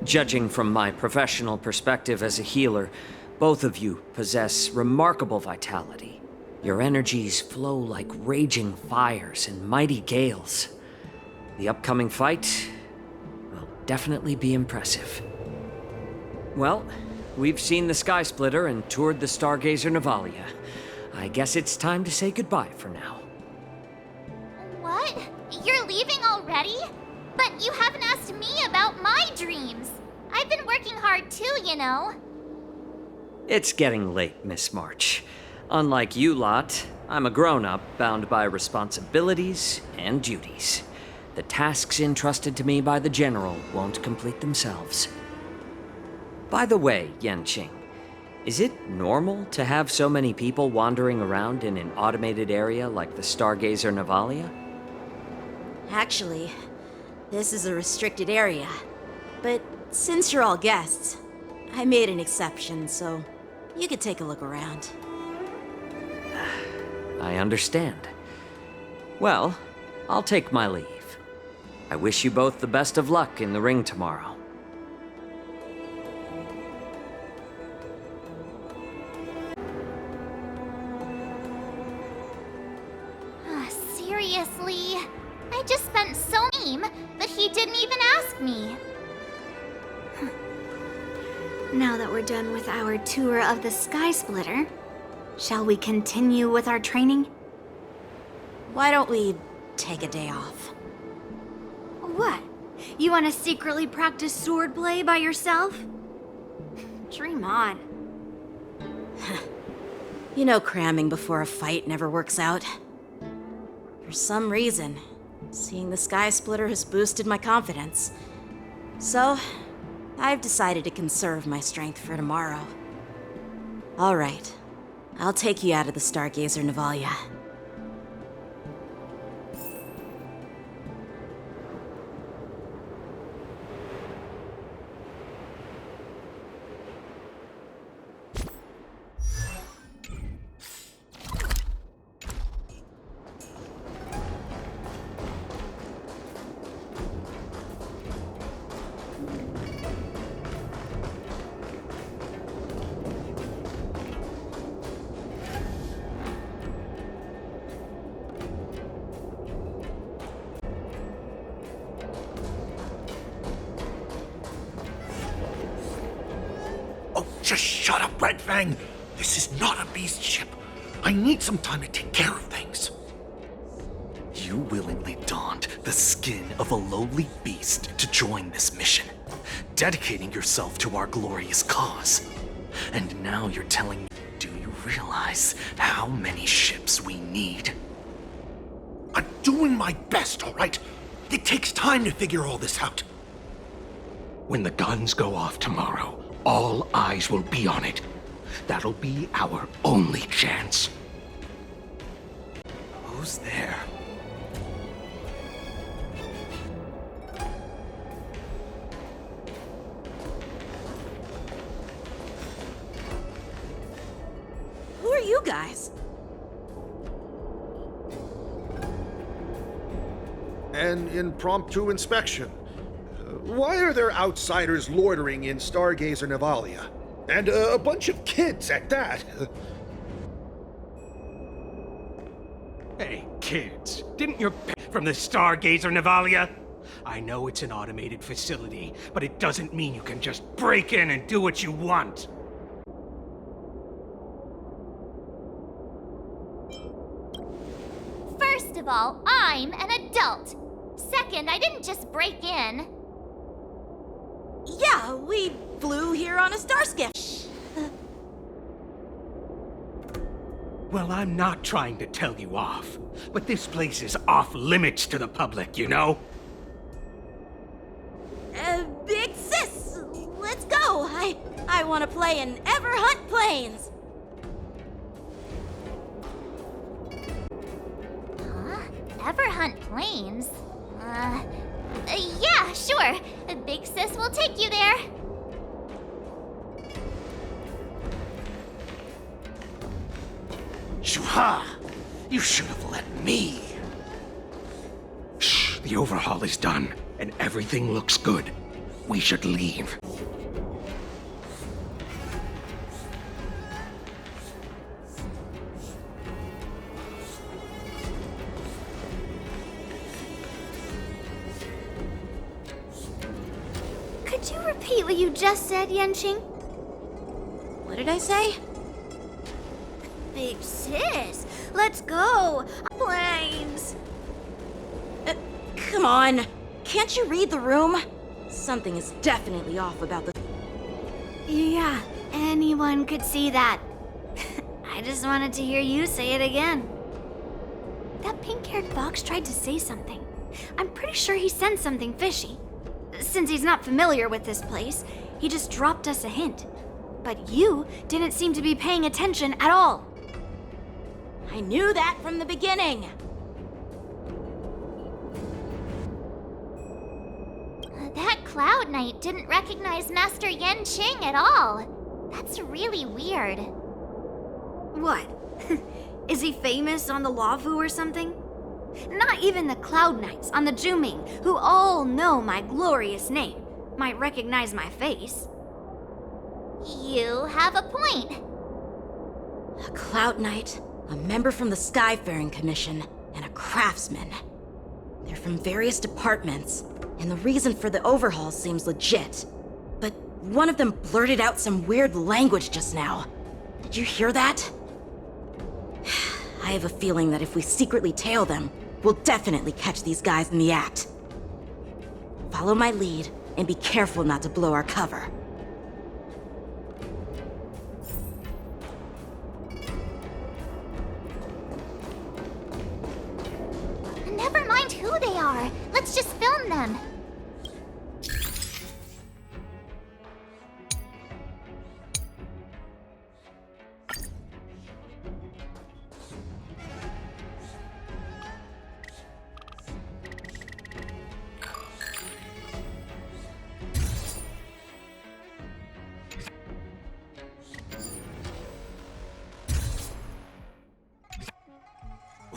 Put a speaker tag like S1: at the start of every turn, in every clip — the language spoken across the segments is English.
S1: Judging from my professional perspective as a healer, both of you possess remarkable vitality. Your energies flow like raging fires and mighty gales. The upcoming fight will definitely be impressive. Well, we've seen the Sky Splitter and toured the Stargazer Navalia. I guess it's time to say goodbye for now.
S2: What? You're leaving already? But you haven't asked me about my dreams. I've been working hard too, you know.
S1: It's getting late, Miss March. Unlike you lot, I'm a grown-up bound by responsibilities and duties. The tasks entrusted to me by the General won't complete themselves. By the way, Yanqing, is it normal to have so many people wandering around in an automated area like the Stargazer Navalia?
S3: Actually, this is a restricted area. But since you're all guests, I made an exception, so you could take a look around.
S1: I understand. Well, I'll take my leave. I wish you both the best of luck in the ring tomorrow.
S2: Seriously? I just spent so time that he didn't even ask me.
S4: Now that we're done with our tour of the Sky Splitter, shall we continue with our training?
S3: Why don't we take a day off?
S4: What? You want to secretly practice swordplay by yourself? Dream on.
S3: You know cramming before a fight never works out. For some reason, seeing the Sky Splitter has boosted my confidence. So, I've decided to conserve my strength for tomorrow. All right, I'll take you out of the Stargazer Navalia.
S5: Just shut up, Red Fang! This is not a beast ship. I need some time to take care of things.
S6: You willingly donned the skin of a lowly beast to join this mission, dedicating yourself to our glorious cause. And now you're telling me, do you realize how many ships we need?
S5: I'm doing my best, all right? It takes time to figure all this out.
S7: When the guns go off tomorrow, all eyes will be on it. That'll be our only chance.
S6: Who's there?
S3: Who are you guys?
S8: An impromptu inspection. Why are there outsiders loitering in Stargazer Navalia? And a bunch of kids at that.
S7: Hey, kids, didn't your from the Stargazer Navalia? I know it's an automated facility, but it doesn't mean you can just break in and do what you want.
S2: First of all, I'm an adult. Second, I didn't just break in.
S3: Yeah, we flew here on a starskip.
S7: Well, I'm not trying to tell you off, but this place is off limits to the public, you know?
S3: Big sis, let's go. I want to play in Ever Hunt Plains.
S2: Ever hunt planes? Yeah, sure. Big Sis will take you there.
S7: Shuha! You should have let me. Shh, the overhaul is done, and everything looks good. We should leave.
S4: Could you repeat what you just said, Yenqing?
S3: What did I say?
S4: Big sis, let's go! Planes!
S3: Come on! Can't you read the room? Something is definitely off about the...
S4: Yeah, anyone could see that. I just wanted to hear you say it again. That pink-haired fox tried to say something. I'm pretty sure he sensed something fishy. Since he's not familiar with this place, he just dropped us a hint. But you didn't seem to be paying attention at all.
S3: I knew that from the beginning!
S2: That Cloud Knight didn't recognize Master Yenqing at all. That's really weird.
S4: What? Is he famous on the Lavu or something? Not even the Cloud Knights on the Juming, who all know my glorious name, might recognize my face.
S2: You have a point.
S3: A Cloud Knight, a member from the Skyfaring Commission, and a craftsman. They're from various departments, and the reason for the overhaul seems legit. But one of them blurted out some weird language just now. Did you hear that? I have a feeling that if we secretly tail them, we'll definitely catch these guys in the act. Follow my lead, and be careful not to blow our cover.
S2: Never mind who they are. Let's just film them.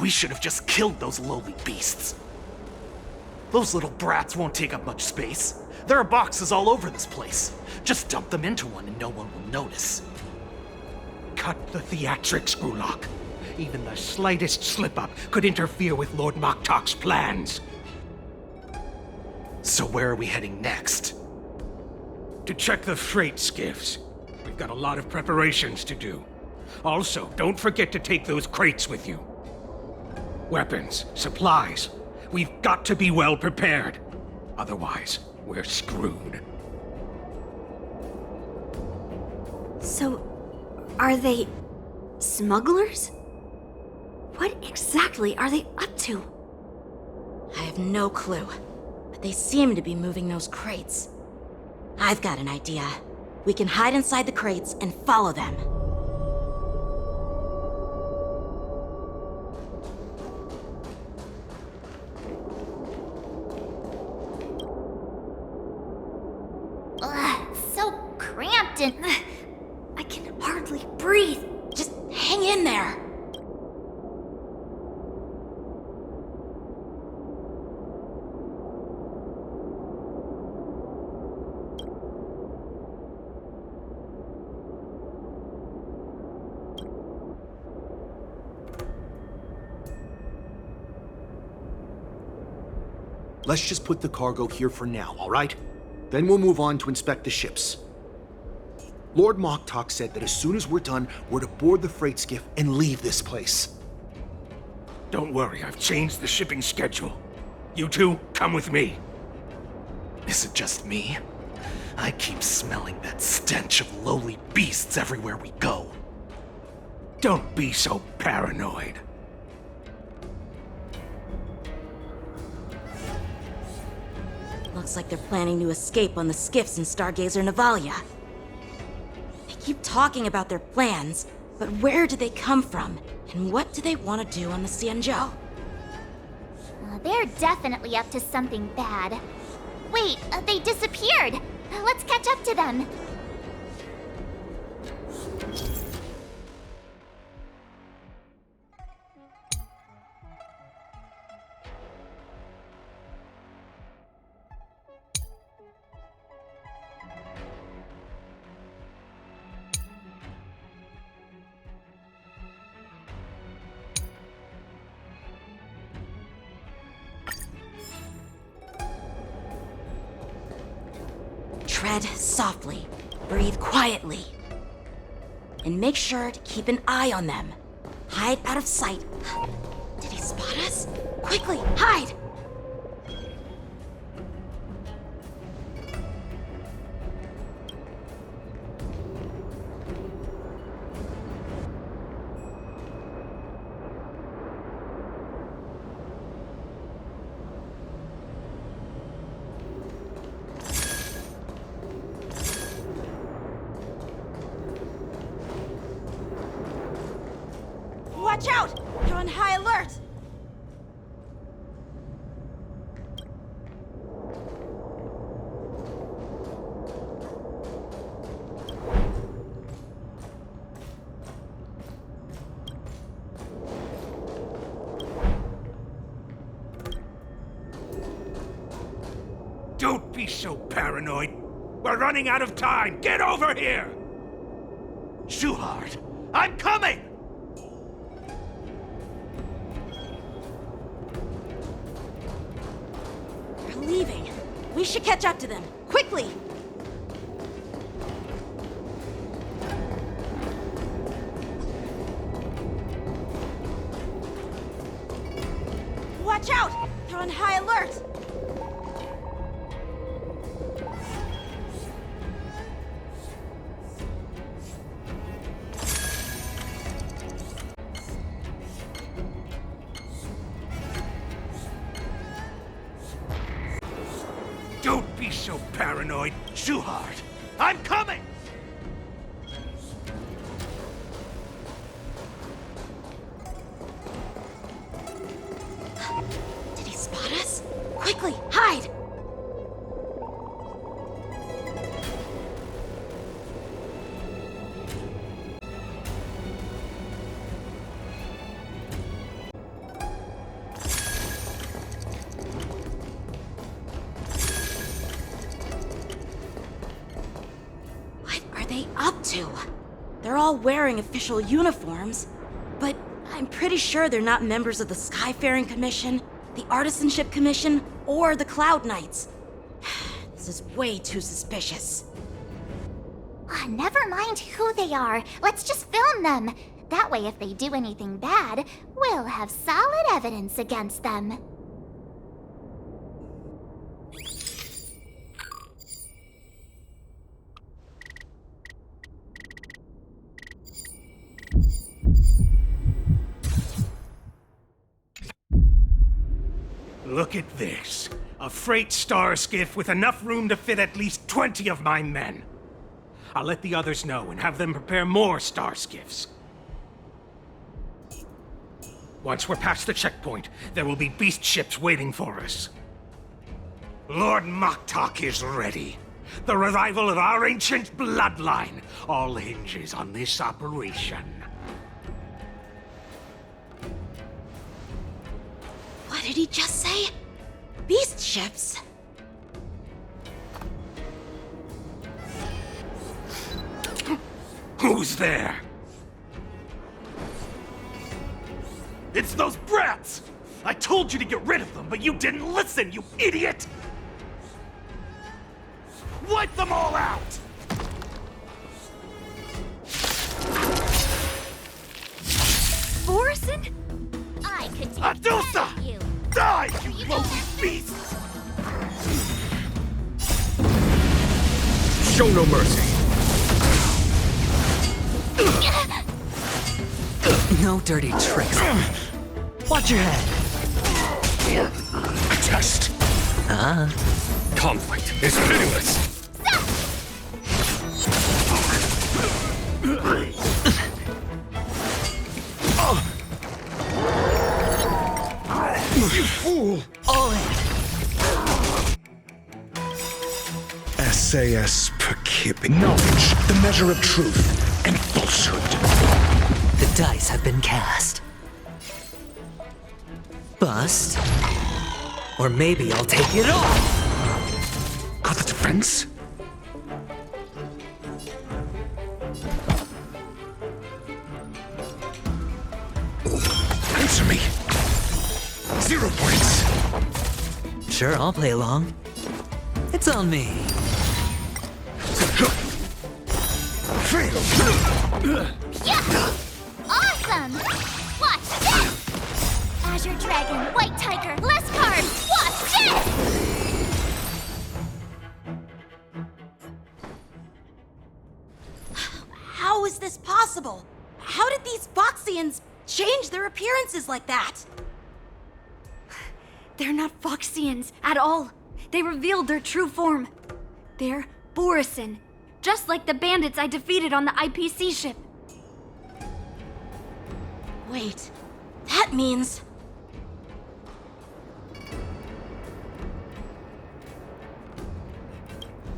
S6: We should have just killed those lowly beasts. Those little brats won't take up much space. There are boxes all over this place. Just dump them into one and no one will notice.
S7: Cut the theatrics, Gulok. Even the slightest slip-up could interfere with Lord Moktok's plans.
S6: So where are we heading next?
S7: To check the freight skiffs. We've got a lot of preparations to do. Also, don't forget to take those crates with you. Weapons, supplies. We've got to be well prepared. Otherwise, we're screwed.
S4: So, are they smugglers? What exactly are they up to?
S3: I have no clue, but they seem to be moving those crates. I've got an idea. We can hide inside the crates and follow them.
S2: Ugh, so cramped and...
S4: I can hardly breathe.
S3: Just hang in there.
S8: Let's just put the cargo here for now, all right? Then we'll move on to inspect the ships. Lord Moktok said that as soon as we're done, we're to board the freight skiff and leave this place.
S7: Don't worry, I've changed the shipping schedule. You two, come with me.
S6: Is it just me? I keep smelling that stench of lowly beasts everywhere we go.
S7: Don't be so paranoid.
S3: Looks like they're planning to escape on the skiffs in Stargazer Navalia. They keep talking about their plans, but where do they come from? And what do they want to do on the Xianzhou?
S2: They're definitely up to something bad. Wait, they disappeared. Let's catch up to them.
S3: Tread softly, breathe quietly, and make sure to keep an eye on them. Hide out of sight. Did he spot us? Quickly, hide! Watch out! You're on high alert!
S7: Don't be so paranoid. We're running out of time. Get over here!
S6: Shuhard, I'm coming!
S3: They're leaving. We should catch up to them. Quickly! Watch out! They're on high alert!
S7: Don't be so paranoid.
S6: Shuhard, I'm coming!
S3: Did he spot us? Quickly, hide! What are they up to? They're all wearing official uniforms, but I'm pretty sure they're not members of the Skyfaring Commission, the Artisanship Commission, or the Cloud Knights. This is way too suspicious.
S2: Never mind who they are. Let's just film them. That way, if they do anything bad, we'll have solid evidence against them.
S7: Look at this. A freight star skiff with enough room to fit at least 20 of my men. I'll let the others know and have them prepare more star skiffs. Once we're past the checkpoint, there will be beast ships waiting for us. Lord Moktok is ready. The revival of our ancient bloodline all hinges on this operation.
S3: What did he just say? Beast ships?
S7: Who's there?
S6: It's those brats! I told you to get rid of them, but you didn't listen, you idiot! Wipe them all out!
S4: Borison?
S2: I could take
S6: Adusa!
S2: care of you.
S6: Die, you lowly beasts!
S5: Show no mercy.
S1: No dirty tricks. Watch your head.
S5: A test. Conflict is pitiless. You fool!
S1: All in.
S5: SAS per kip. Knowledge, the measure of truth and falsehood.
S1: The dice have been cast. Bust. Or maybe I'll take it all.
S5: Got the defense? Answer me. 0 points.
S1: Sure, I'll play along. It's on me.
S2: Yeah! Awesome! Watch this! Azure Dragon, White Tiger, less cards! Watch this!
S3: How is this possible? How did these Foxians change their appearances like that?
S4: They're not Foxians at all. They revealed their true form. They're Borisin, just like the bandits I defeated on the IPC ship.
S3: Wait, that means...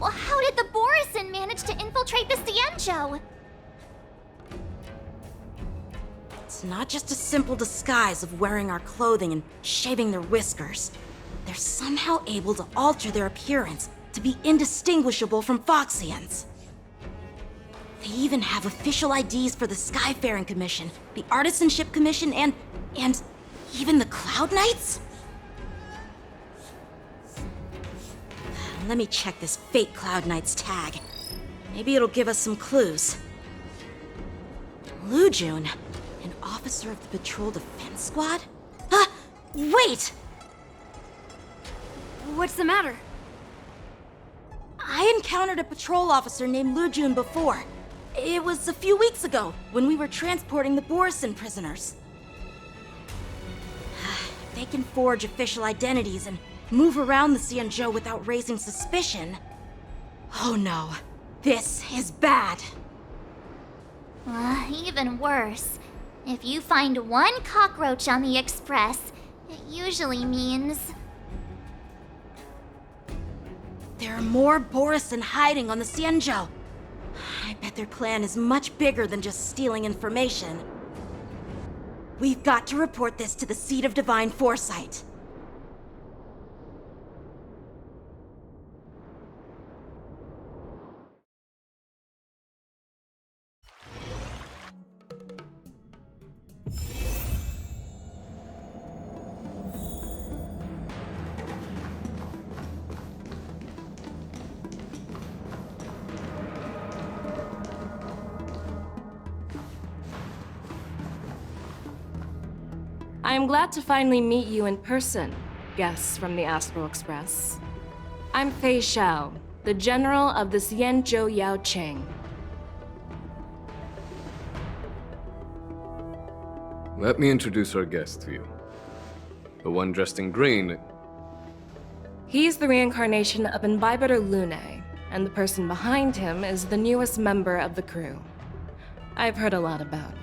S2: Well, how did the Borisin manage to infiltrate the Cienjo?
S3: It's not just a simple disguise of wearing our clothing and shaving their whiskers. They're somehow able to alter their appearance to be indistinguishable from Foxians. They even have official IDs for the Skyfaring Commission, the Artisanship Commission, and even the Cloud Knights? Let me check this fake Cloud Knight's tag. Maybe it'll give us some clues. Lujun, an officer of the Patrol Defense Squad? Wait!
S4: What's the matter?
S3: I encountered a patrol officer named Lujun before. It was a few weeks ago, when we were transporting the Borisin prisoners. They can forge official identities and move around the Cienjo without raising suspicion. Oh no, this is bad.
S2: Even worse. If you find one cockroach on the Express, it usually means...
S3: There are more Borisin hiding on the Cienjo. I bet their plan is much bigger than just stealing information. We've got to report this to the Seat of Divine Foresight.
S9: I am glad to finally meet you in person, guests from the Astral Express. I'm Fei Xiao, the General of the Cienjo Yao Cheng.
S10: Let me introduce our guest to you. The one dressed in green.
S9: He's the reincarnation of Imbibitor Lune, and the person behind him is the newest member of the crew. I've heard a lot about you.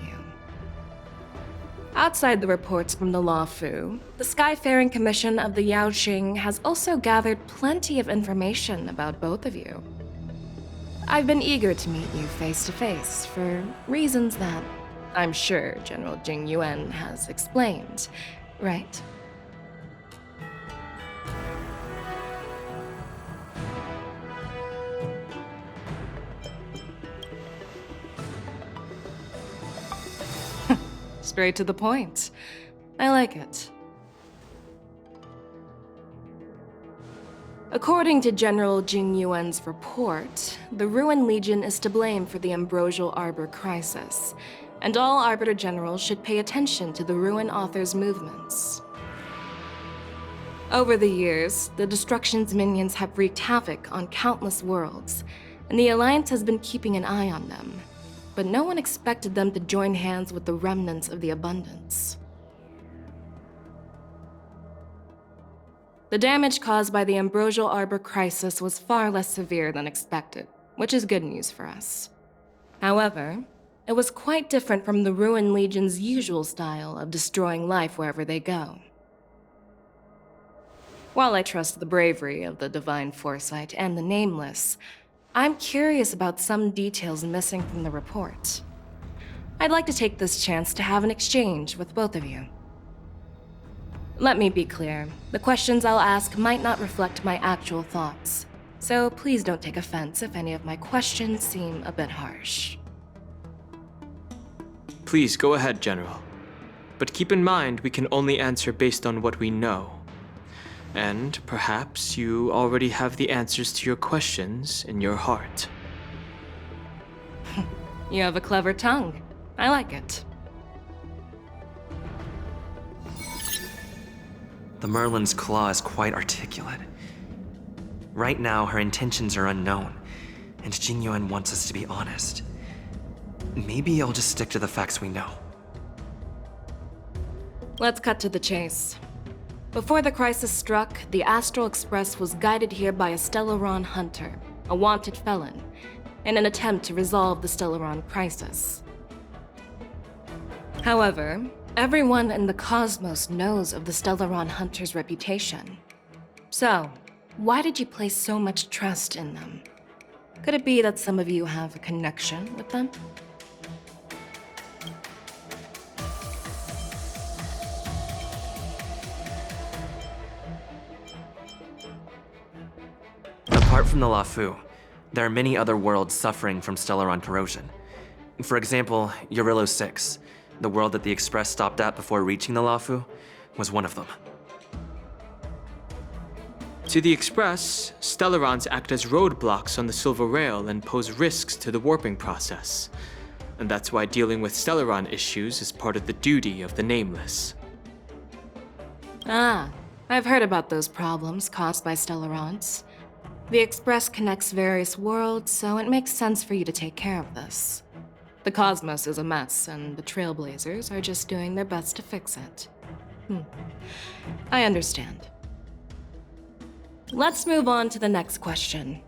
S9: Outside the reports from the Law Fu, the Skyfaring Commission of the Yaoqing has also gathered plenty of information about both of you. I've been eager to meet you face to face for reasons that I'm sure General Jing Yuan has explained, right? Straight to the point. I like it. According to General Jing Yuan's report, the Ruin Legion is to blame for the Ambrosial Arbor crisis, and all Arbiter Generals should pay attention to the Ruin Author's movements. Over the years, the Destruction's minions have wreaked havoc on countless worlds, and the Alliance has been keeping an eye on them. But no one expected them to join hands with the remnants of the Abundance. The damage caused by the Ambrosial Arbor crisis was far less severe than expected, which is good news for us. However, it was quite different from the Ruin Legion's usual style of destroying life wherever they go. While I trust the bravery of the Divine Foresight and the Nameless, I'm curious about some details missing from the report. I'd like to take this chance to have an exchange with both of you. Let me be clear, the questions I'll ask might not reflect my actual thoughts, so please don't take offense if any of my questions seem a bit harsh.
S11: Please go ahead, General. But keep in mind we can only answer based on what we know. And perhaps you already have the answers to your questions in your heart.
S9: You have a clever tongue. I like it.
S12: The Merlin's claw is quite articulate. Right now, her intentions are unknown, and Jingyuan wants us to be honest. Maybe I'll just stick to the facts we know.
S9: Let's cut to the chase. Before the crisis struck, the Astral Express was guided here by a Stellaron hunter, a wanted felon, in an attempt to resolve the Stellaron crisis. However, everyone in the cosmos knows of the Stellaron hunter's reputation. So, why did you place so much trust in them? Could it be that some of you have a connection with them?
S12: Apart from the Lafu, there are many other worlds suffering from Stellaron corrosion. For example, Eurillo 6, the world that the Express stopped at before reaching the Lafu, was one of them.
S11: To the Express, Stellarons act as roadblocks on the Silver Rail and pose risks to the warping process. And that's why dealing with Stellaron issues is part of the duty of the Nameless.
S9: Ah, I've heard about those problems caused by Stellarons. The Express connects various worlds, so it makes sense for you to take care of this. The cosmos is a mess, and the Trailblazers are just doing their best to fix it. I understand. Let's move on to the next question.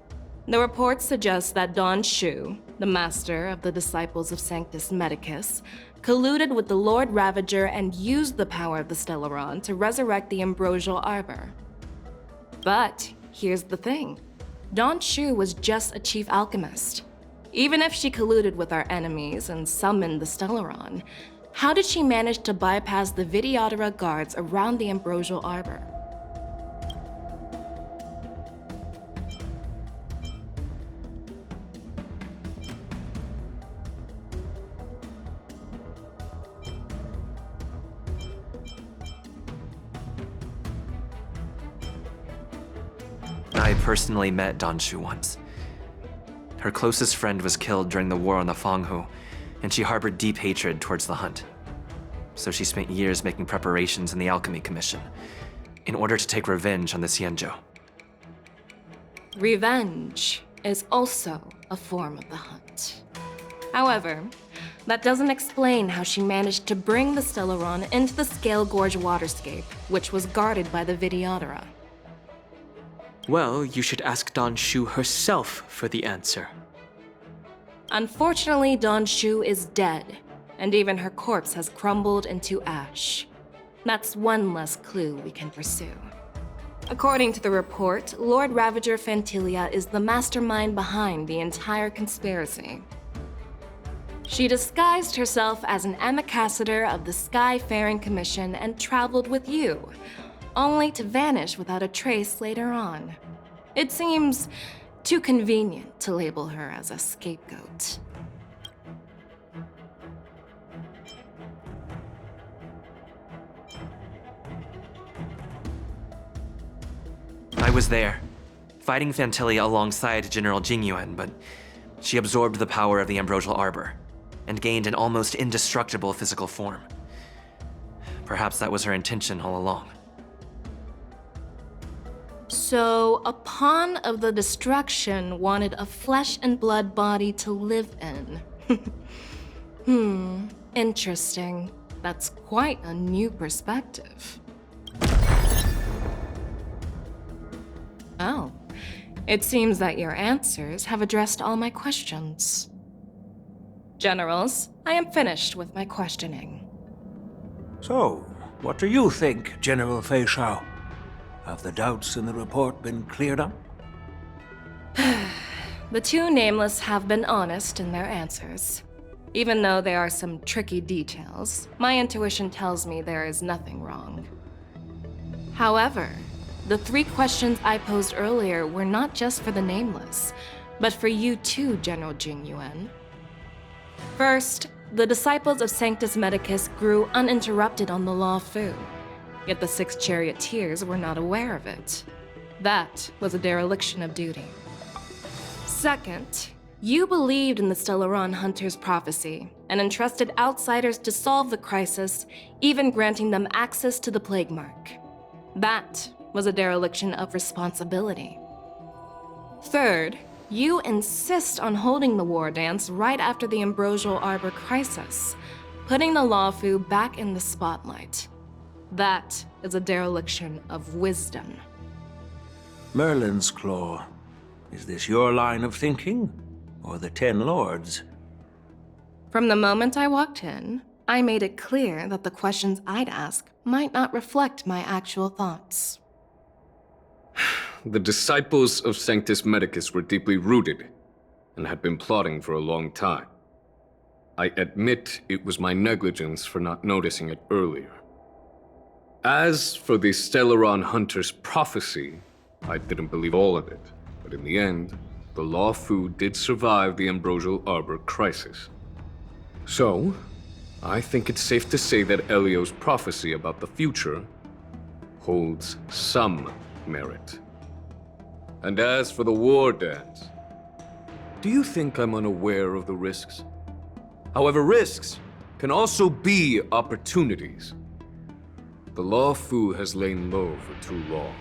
S9: The report suggests that Don Shu, the master of the Disciples of Sanctus Medicus, colluded with the Lord Ravager and used the power of the Stellaron to resurrect the Ambrosial Arbor. But here's the thing. Don Shu was just a chief alchemist. Even if she colluded with our enemies and summoned the Stellaron, how did she manage to bypass the Videodora guards around the Ambrosial Arbor?
S12: I personally met Don Shu once. Her closest friend was killed during the war on the Fanghu, and she harbored deep hatred towards the hunt. So she spent years making preparations in the Alchemy Commission, in order to take revenge on the Xianzhou.
S9: Revenge is also a form of the hunt. However, that doesn't explain how she managed to bring the Stellaron into the Scale Gorge waterscape, which was guarded by the Videodora.
S11: Well, you should ask Don Shu herself for the answer.
S9: Unfortunately, Don Shu is dead, and even her corpse has crumbled into ash. That's one less clue we can pursue. According to the report, Lord Ravager Fantilia is the mastermind behind the entire conspiracy. She disguised herself as an ambassador of the Skyfaring Commission and traveled with you, only to vanish without a trace later on. It seems too convenient to label her as a scapegoat.
S12: I was there, fighting Fantilia alongside General Jingyuan, but she absorbed the power of the Ambrosial Arbor and gained an almost indestructible physical form. Perhaps that was her intention all along.
S9: So, a pawn of the destruction wanted a flesh and blood body to live in. Interesting. That's quite a new perspective. Oh, it seems that your answers have addressed all my questions. Generals, I am finished with my questioning.
S13: So, what do you think, General Fei Shao? Have the doubts in the report been cleared up?
S9: The two Nameless have been honest in their answers. Even though there are some tricky details, my intuition tells me there is nothing wrong. However, the 3 questions I posed earlier were not just for the Nameless, but for you too, General Jingyuan. First, the Disciples of Sanctus Medicus grew uninterrupted on the Lafu, yet the 6 charioteers were not aware of it. That was a dereliction of duty. Second, You believed in the Stellaron Hunter's prophecy and entrusted outsiders to solve the crisis, even granting them access to the Plague Mark. That was a dereliction of responsibility. Third, you insist on holding the war dance right after the Ambrosial Arbor crisis, putting the Lawfu back in the spotlight. That is a dereliction of wisdom.
S13: Merlin's Claw. Is this your line of thinking? Or the Ten Lords?
S9: From the moment I walked in, I made it clear that the questions I'd ask might not reflect my actual thoughts.
S10: The disciples of Sanctus Medicus were deeply rooted and had been plotting for a long time. I admit it was my negligence for not noticing it earlier. As for the Stellaron Hunter's prophecy, I didn't believe all of it, but in the end, the Lawfu did survive the Ambrosial Arbor crisis. So, I think it's safe to say that Elio's prophecy about the future holds some merit. And as for the war dance, do you think I'm unaware of the risks? However, risks can also be opportunities. The Lawfu has lain low for too long.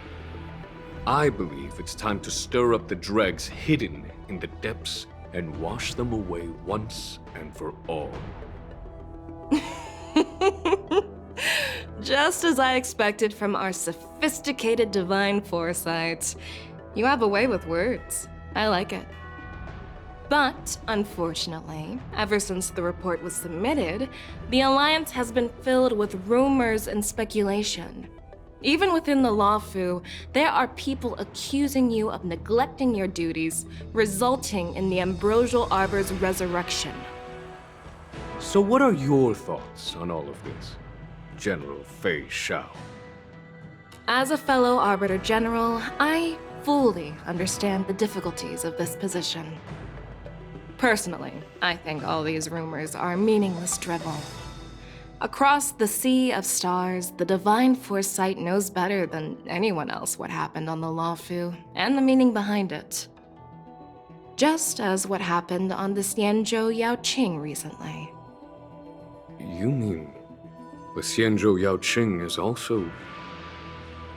S10: I believe it's time to stir up the dregs hidden in the depths and wash them away once and for all.
S9: Just as I expected from our sophisticated divine foresight. You have a way with words. I like it. But, unfortunately, ever since the report was submitted, the Alliance has been filled with rumors and speculation. Even within the Lawfu, there are people accusing you of neglecting your duties, resulting in the Ambrosial Arbor's resurrection.
S10: So what are your thoughts on all of this, General Fei Shao?
S9: As a fellow Arbiter General, I fully understand the difficulties of this position. Personally, I think all these rumors are meaningless drivel. Across the sea of stars, the divine foresight knows better than anyone else what happened on the Lawfu and the meaning behind it. Just as what happened on the Xianzhou Yaoqing recently.
S10: You mean the Xianzhou Yaoqing is also...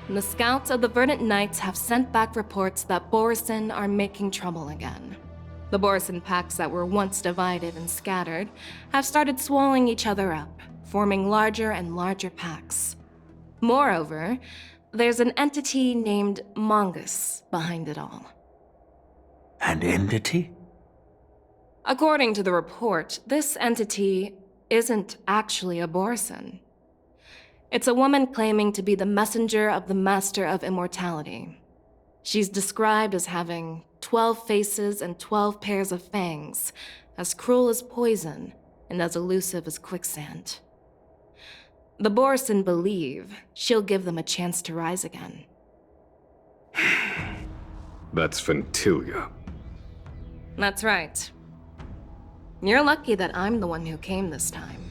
S9: The scouts of the Verdant Knights have sent back reports that Borisin are making trouble again. The Borisin packs that were once divided and scattered have started swallowing each other up, forming larger and larger packs. Moreover, there's an entity named Mongus behind it all.
S13: An entity?
S9: According to the report, this entity isn't actually a Borisin. It's a woman claiming to be the messenger of the Master of Immortality. She's described as having 12 faces and 12 pairs of fangs, as cruel as poison and as elusive as quicksand. The Borisin believe she'll give them a chance to rise again.
S10: That's Ventilia.
S9: That's right. You're lucky that I'm the one who came this time.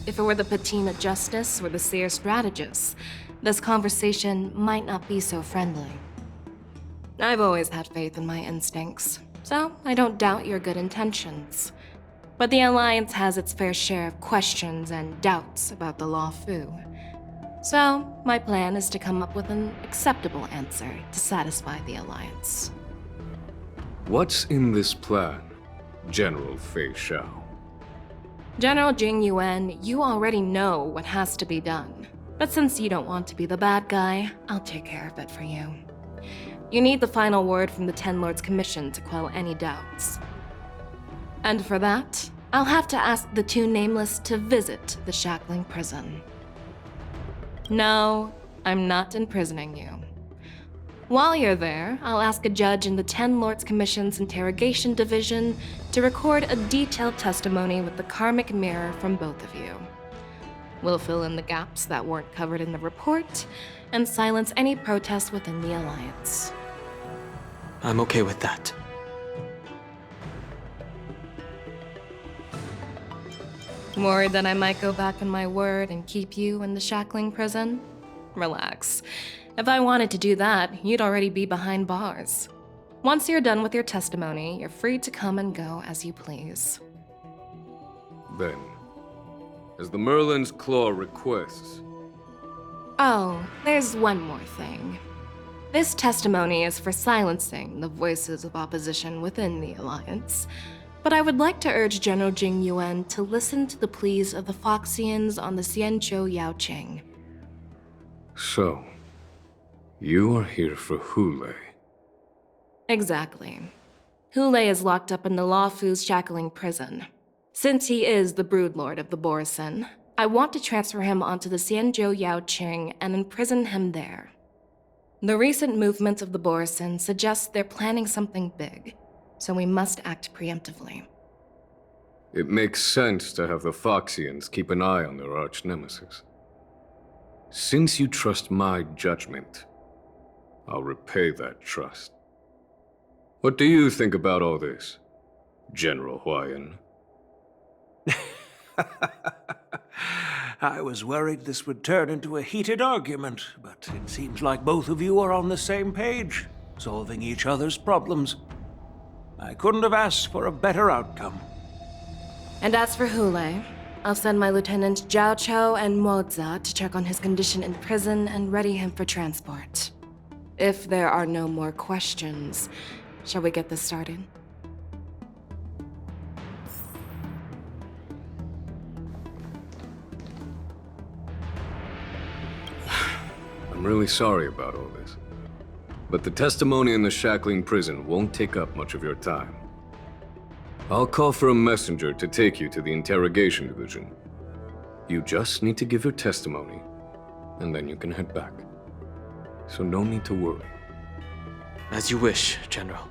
S9: If it were the Patina Justice or the Seer Strategist, this conversation might not be so friendly. I've always had faith in my instincts, so I don't doubt your good intentions. But the Alliance has its fair share of questions and doubts about the Lawfu. So, my plan is to come up with an acceptable answer to satisfy the Alliance.
S10: What's in this plan, General Fei Shao?
S9: General Jing Yuan, you already know what has to be done. But since you don't want to be the bad guy, I'll take care of it for you. You need the final word from the Ten Lords Commission to quell any doubts. And for that, I'll have to ask the two Nameless to visit the Shackling Prison. No, I'm not imprisoning you. While you're there, I'll ask a judge in the Ten Lords Commission's Interrogation Division to record a detailed testimony with the karmic mirror from both of you. We'll fill in the gaps that weren't covered in the report and silence any protests within the Alliance.
S11: I'm okay with that.
S9: Worried that I might go back on my word and keep you in the Shackling Prison? Relax. If I wanted to do that, you'd already be behind bars. Once you're done with your testimony, you're free to come and go as you please.
S10: Then, as the Merlin's Claw requests,
S9: Oh, there's one more thing. This testimony is for silencing the voices of opposition within the Alliance, but I would like to urge General Jing Yuan to listen to the pleas of the Foxians on the Xianzhou Yaoqing.
S10: so, you are here for Hule.
S9: Exactly. Hule is locked up in the Luofu's shackling prison. Since he is the broodlord of the Borson, I want to transfer him onto the Xianzhou Yaoqing and imprison him there. The recent movements of the Borson suggest they're planning something big, so we must act preemptively.
S10: It makes sense to have the Foxians keep an eye on their arch-nemesis. Since you trust my judgment, I'll repay that trust. What do you think about all this, General Huayan?
S13: I was worried this would turn into a heated argument, but it seems like both of you are on the same page, solving each other's problems. I couldn't have asked for a better outcome.
S9: And as for Hule, I'll send my Lieutenant Zhao Chou and Moza to check on his condition in prison and ready him for transport. If there are no more questions, shall we get this started?
S10: I'm really sorry about all this. But the testimony in the shackling prison won't take up much of your time. I'll call for a messenger to take you to the interrogation division. You just need to give your testimony, and then you can head back. So no need to worry.
S11: As you wish, General.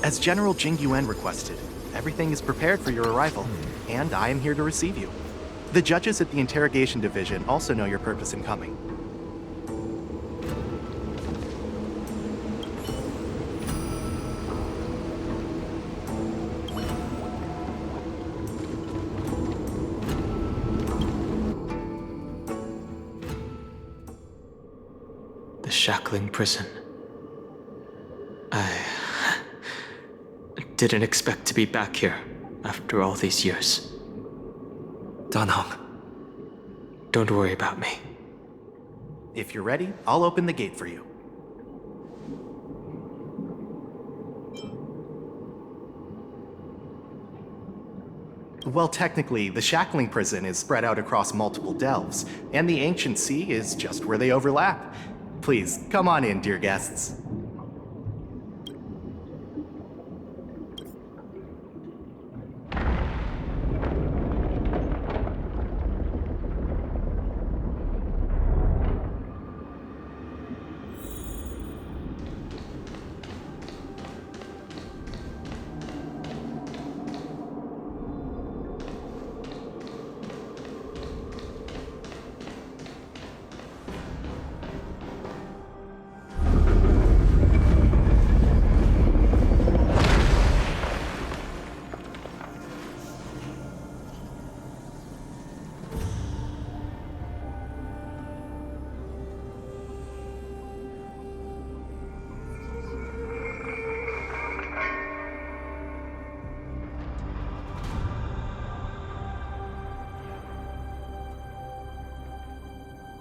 S14: As General Jing Yuan requested, everything is prepared for your arrival, and I am here to receive you. The judges at the Interrogation Division also know your purpose in coming.
S11: The shackling prison. I didn't expect to be back here after all these years.
S12: Dan Heng.
S11: Don't worry about me.
S14: If you're ready, I'll open the gate for you. Well, technically, the shackling prison is spread out across multiple delves, and the ancient sea is just where they overlap. Please, come on in, dear guests.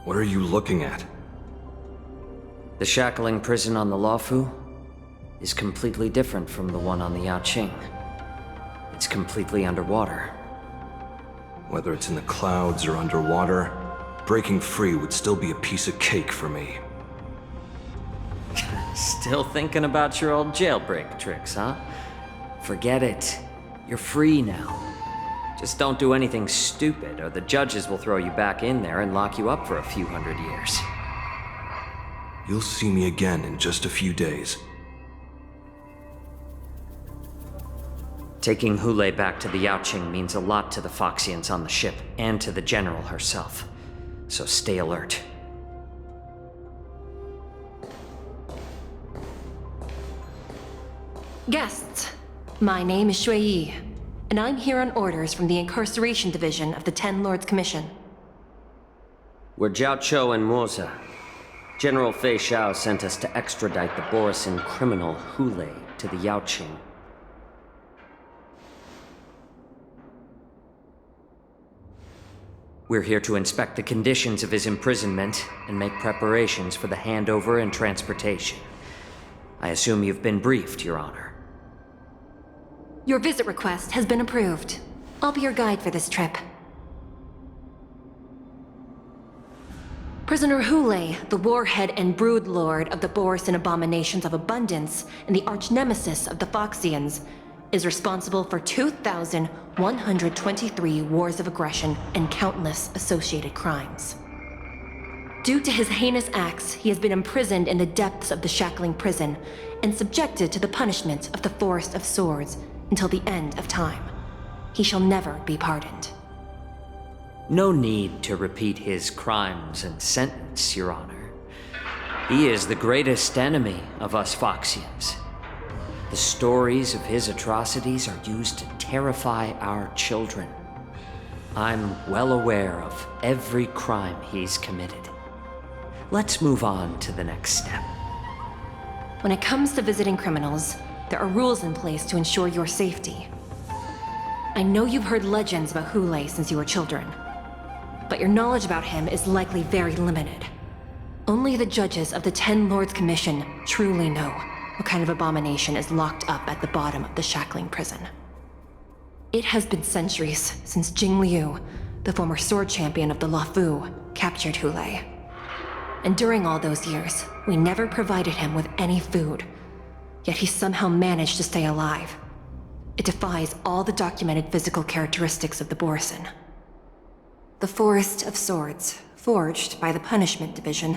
S5: What are you looking at?
S1: The shackling prison on the Luofu is completely different from the one on the Yaoqing. It's completely underwater.
S5: Whether it's in the clouds or underwater, breaking free would still be a piece of cake for me.
S1: Still thinking about your old jailbreak tricks, huh? Forget it. You're free now. Just don't do anything stupid, or the judges will throw you back in there and lock you up for a few hundred years.
S5: You'll see me again in just a few days.
S1: Taking Hule back to the Yaoqing means a lot to the Foxians on the ship, and to the General herself. So stay alert.
S9: Guests, my name is Shui Yi, and I'm here on orders from the Incarceration Division of the Ten Lords Commission.
S1: We're Jiao and Moza. General Fei Xiao sent us to extradite the Borisin criminal Hule to the Yaoqing. We're here to inspect the conditions of his imprisonment and make preparations for the handover and transportation. I assume you've been briefed, Your Honor.
S9: Your visit request has been approved. I'll be your guide for this trip. Prisoner Hule, the warhead and brood lord of the Borisin abominations of abundance and the arch-nemesis of the Foxians, is responsible for 2,123 wars of aggression and countless associated crimes. Due to his heinous acts, he has been imprisoned in the depths of the Shackling Prison and subjected to the punishment of the Forest of Swords until the end of time. He shall never be pardoned.
S1: No need to repeat his crimes and sentence, Your Honor. He is the greatest enemy of us Foxians. The stories of his atrocities are used to terrify our children. I'm well aware of every crime he's committed. Let's move on to the next step.
S9: When it comes to visiting criminals, there are rules in place to ensure your safety. I know you've heard legends about Hule since you were children, but your knowledge about him is likely very limited. Only the judges of the Ten Lords Commission truly know what kind of abomination is locked up at the bottom of the Shackling Prison. It has been centuries since Jing Liu, the former sword champion of the Luofu, captured Hule. And during all those years, we never provided him with any food. Yet he somehow managed to stay alive. It defies all the documented physical characteristics of the Borisin. The Forest of Swords, forged by the Punishment Division,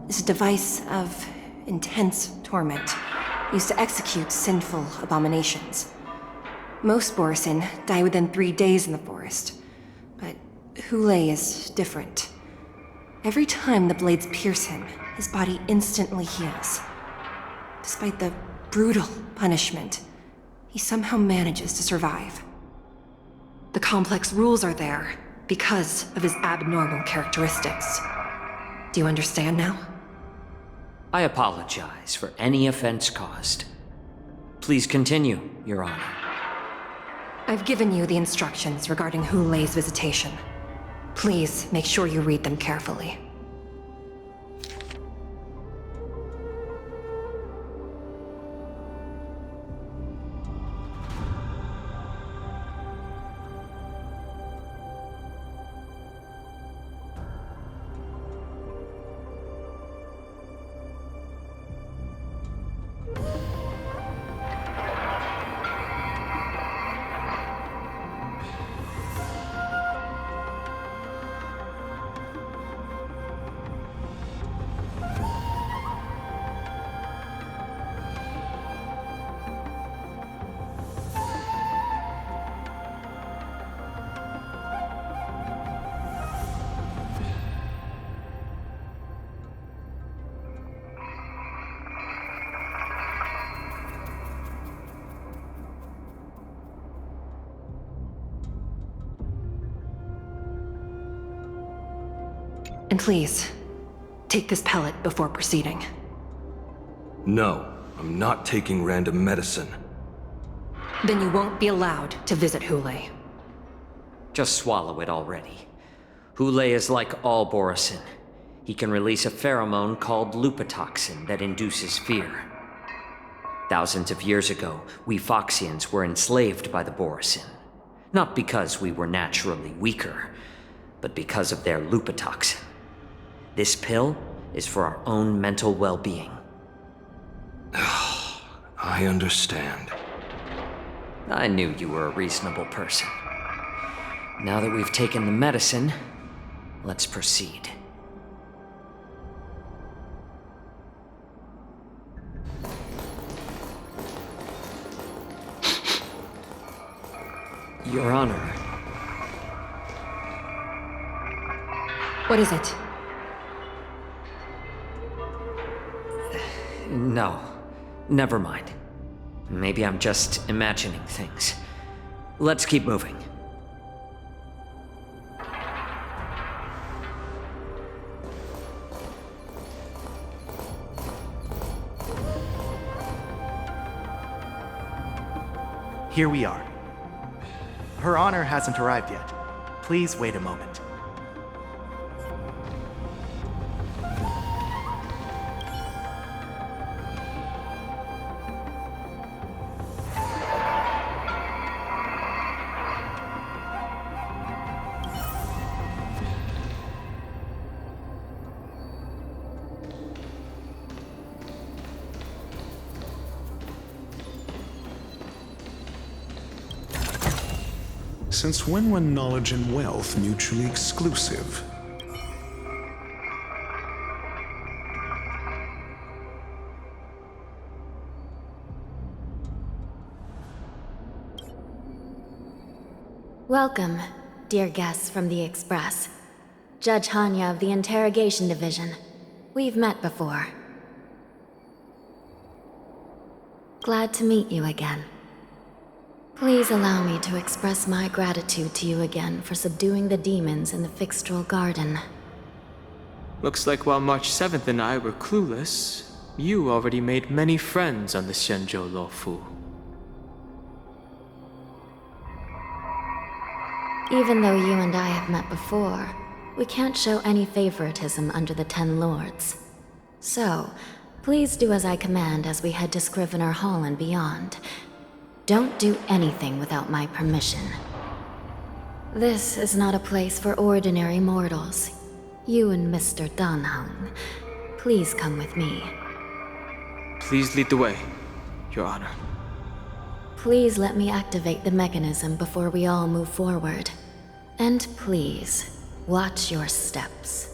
S9: is a device of intense torment, used to execute sinful abominations. Most Borisin die within 3 days in the forest, but Hule is different. Every time the blades pierce him, his body instantly heals. Despite the brutal punishment, he somehow manages to survive. The complex rules are there because of his abnormal characteristics. Do you understand now?
S1: I apologize for any offense caused. Please continue, Your Honor.
S9: I've given you the instructions regarding Hule's visitation. Please make sure you read them carefully. And please, take this pellet before proceeding.
S5: No, I'm not taking random medicine.
S9: Then you won't be allowed to visit Hule.
S1: Just swallow it already. Hule is like all Borisin. He can release a pheromone called lupatoxin that induces fear. Thousands of years ago, we Foxians were enslaved by the Borisin. Not because we were naturally weaker, but because of their lupatoxin. This pill is for our own mental well-being.
S5: I understand.
S1: I knew you were a reasonable person. Now that we've taken the medicine, let's proceed. Your Honor.
S9: What is it?
S1: No, never mind. Maybe I'm just imagining things. Let's keep moving.
S14: Here we are. Her Honor hasn't arrived yet. Please wait a moment.
S15: Since when were knowledge and wealth mutually exclusive?
S4: Welcome, dear guests from the Express. Judge Hanya of the Interrogation Division. We've met before. Glad to meet you again. Please allow me to express my gratitude to you again for subduing the demons in the Fixtral Garden.
S11: Looks like while March 7th and I were clueless, you already made many friends on the Shenzhou Luofu.
S4: Even though you and I have met before, we can't show any favoritism under the Ten Lords. So, please do as I command as we head to Scrivener Hall and beyond. Don't do anything without my permission. This is not a place for ordinary mortals. You and Mr. Danheng, please come with me.
S11: Please lead the way, Your Honor.
S4: Please let me activate the mechanism before we all move forward. And please, watch your steps.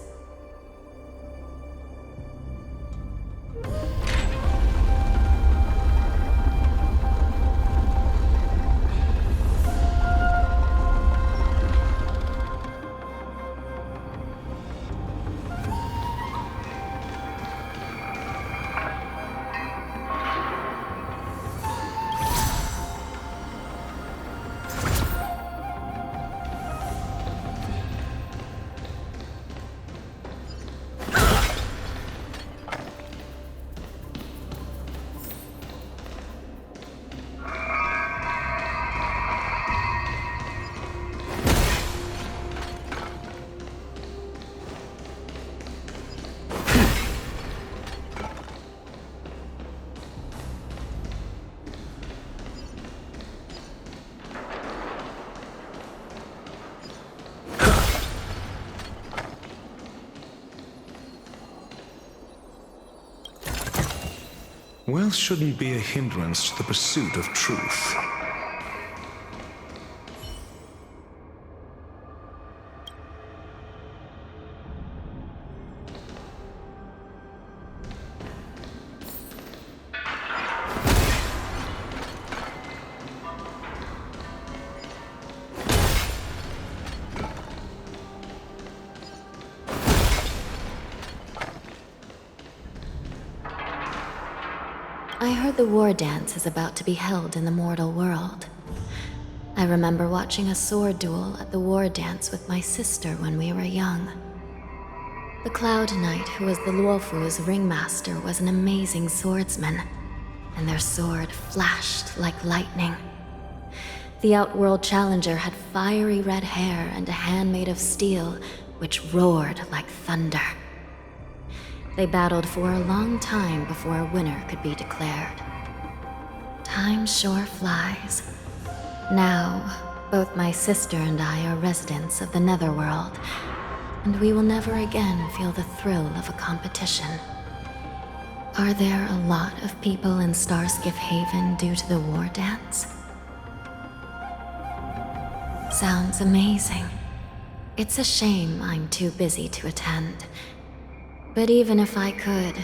S15: Wealth shouldn't be a hindrance to the pursuit of truth.
S4: I heard the war dance is about to be held in the mortal world. I remember watching a sword duel at the war dance with my sister when we were young. The Cloud Knight, who was the Luofu's ringmaster, was an amazing swordsman, and their sword flashed like lightning. The Outworld Challenger had fiery red hair and a hand made of steel, which roared like thunder. They battled for a long time before a winner could be declared. Time sure flies. Now, both my sister and I are residents of the Netherworld, and we will never again feel the thrill of a competition. Are there a lot of people in Starskiff Haven due to the war dance? Sounds amazing. It's a shame I'm too busy to attend. But even if I could,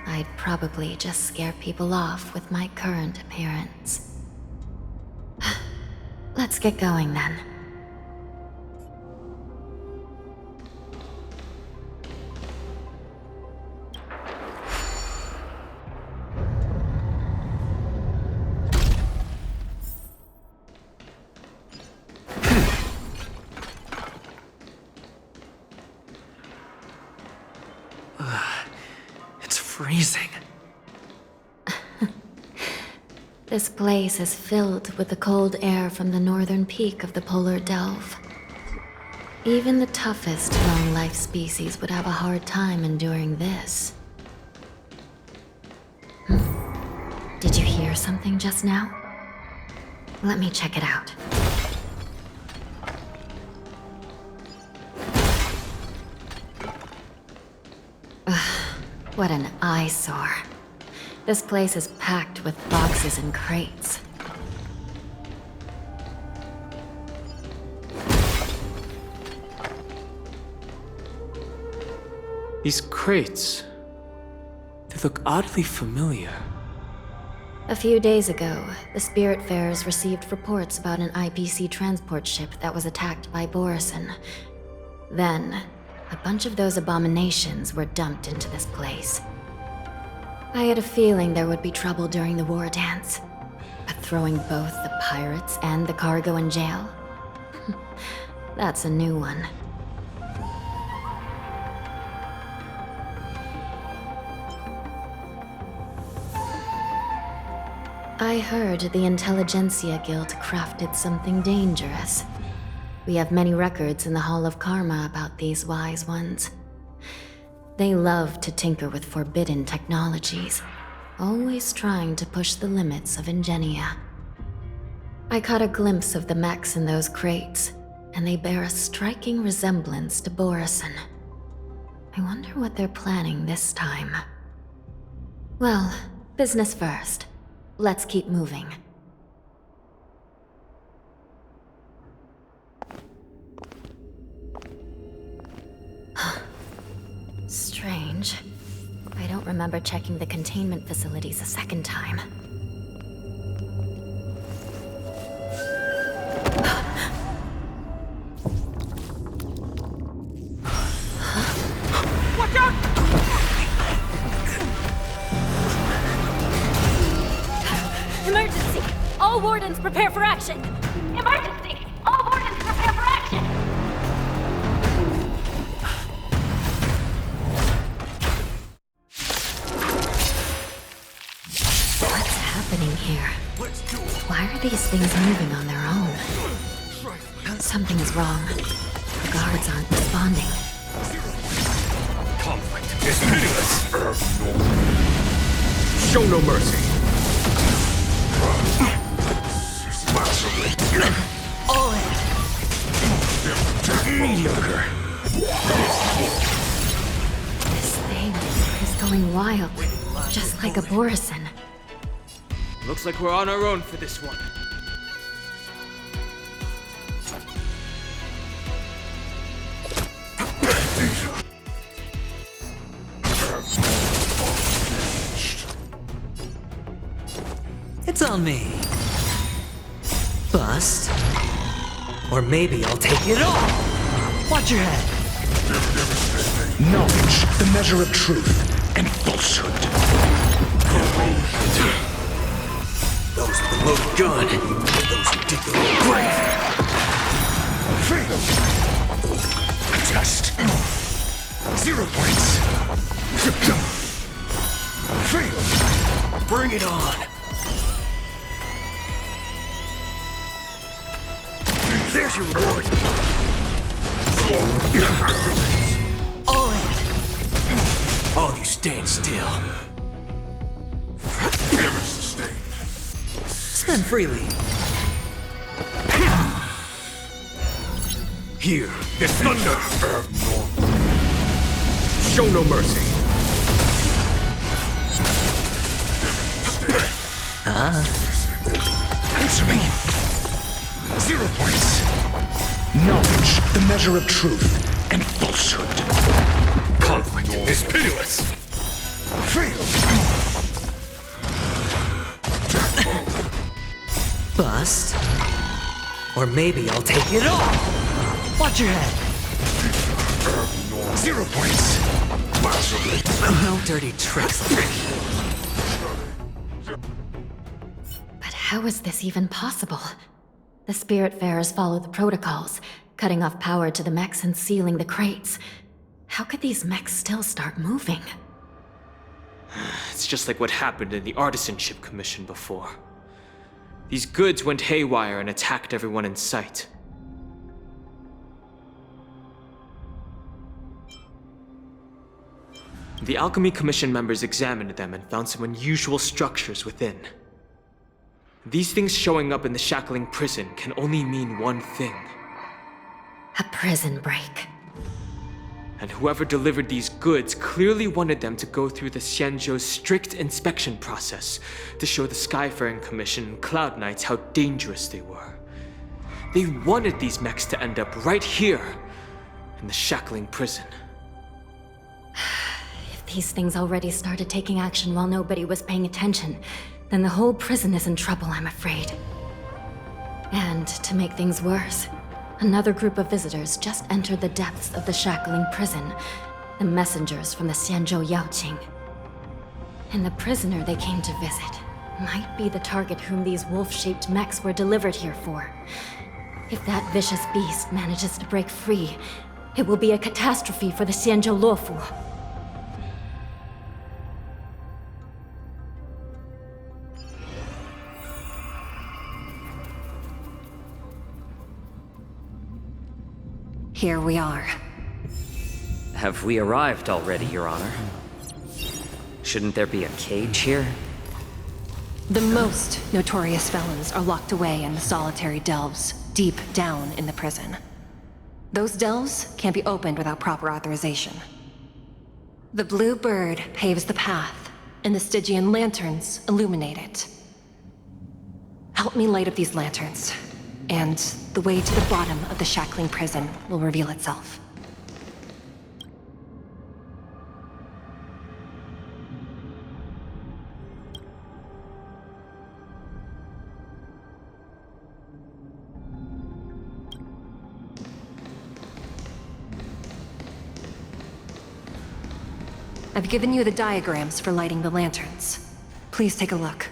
S4: I'd probably just scare people off with my current appearance. Let's get going then.
S12: freezing.
S4: This place is filled with the cold air from the northern peak of the polar delve. Even the toughest long-life species would have a hard time enduring this. Did you hear something just now? Let me check it out. Ugh, what an eyesore. This place is packed with boxes and crates.
S11: These crates, they look oddly familiar.
S4: A few days ago, the Spiritfarers received reports about an IPC transport ship that was attacked by Borison. Then, a bunch of those abominations were dumped into this place. I had a feeling there would be trouble during the war dance, but throwing both the pirates and the cargo in jail? That's a new one. I heard the Intelligentsia Guild crafted something dangerous. We have many records in the Hall of Karma about these wise ones. They love to tinker with forbidden technologies, always trying to push the limits of Ingenia. I caught a glimpse of the mechs in those crates, and they bear a striking resemblance to Borison. I wonder what they're planning this time. Well, business first. Let's keep moving. Strange. I don't remember checking the containment facilities a second time.
S7: Watch out!
S4: Emergency! All wardens prepare for action! Emergency! All wardens prepare for action! What's happening here? Why are these things moving on their own? Something is wrong. The guards aren't responding.
S10: Conflict is pitiless. Show no mercy.
S1: All in.
S10: Mediocre.
S4: This thing is going wild, just like a Borison.
S11: Looks like we're on our own for this one.
S1: It's on me. Bust. Or maybe I'll take it all. Watch your head.
S15: Knowledge, the measure of truth and falsehood.
S13: Those with the loaded gun, those who dig their own grave. Fail. Test. 0 points. Fail. Bring it on. There's your reward.
S1: All in.
S13: All you stand still.
S1: Spend freely.
S10: Here, this thunder. Show no mercy.
S15: Answer me. 0 points. Knowledge, the measure of truth and falsehood.
S10: Conflict is pitiless.
S15: Fail.
S1: Bust. Or maybe I'll take it all. Watch your head.
S15: 0 points.
S1: No dirty tricks.
S4: But how is this even possible? The Spiritfarers follow the protocols, cutting off power to the mechs and sealing the crates. How could these mechs still start moving?
S11: It's just like what happened in the Artisanship Commission before. These goods went haywire and attacked everyone in sight. The Alchemy Commission members examined them and found some unusual structures within. These things showing up in the Shackling prison can only mean one thing.
S4: A prison break.
S11: And whoever delivered these goods clearly wanted them to go through the Xianzhou's strict inspection process to show the Skyfaring Commission and Cloud Knights how dangerous they were. They wanted these mechs to end up right here, in the Shackling prison.
S4: If these things already started taking action while nobody was paying attention, then the whole prison is in trouble, I'm afraid. And to make things worse, another group of visitors just entered the depths of the Shackling prison, the messengers from the Xianzhou Yaoqing. And the prisoner they came to visit might be the target whom these wolf-shaped mechs were delivered here for. If that vicious beast manages to break free, it will be a catastrophe for the Xianzhou Luofu. Here we are.
S1: Have we arrived already, Your Honor? Shouldn't there be a cage here?
S16: The most notorious felons are locked away in the solitary delves, deep down in the prison. Those delves can't be opened without proper authorization. The blue bird paves the path, and the Stygian lanterns illuminate it. Help me light up these lanterns, and the way to the bottom of the Shackling prison will reveal itself. I've given you the diagrams for lighting the lanterns. Please take a look.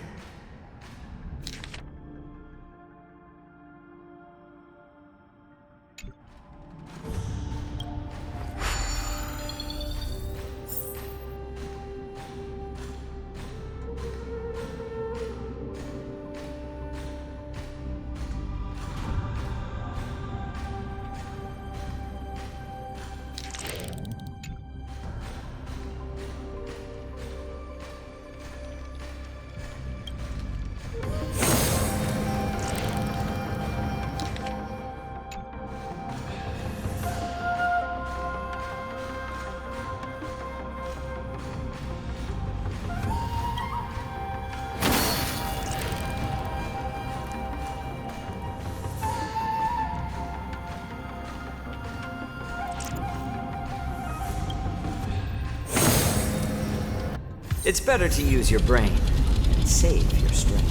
S1: It's better to use your brain and save your strength.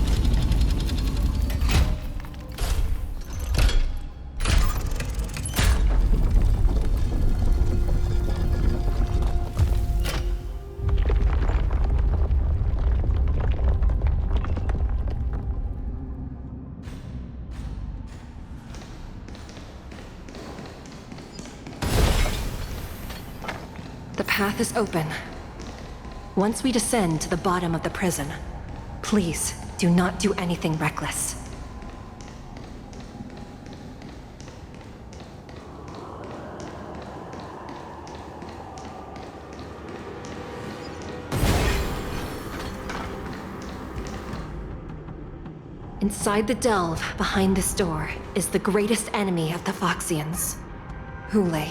S16: The path is open. Once we descend to the bottom of the prison, please do not do anything reckless. Inside the delve behind this door is the greatest enemy of the Foxians, Hule.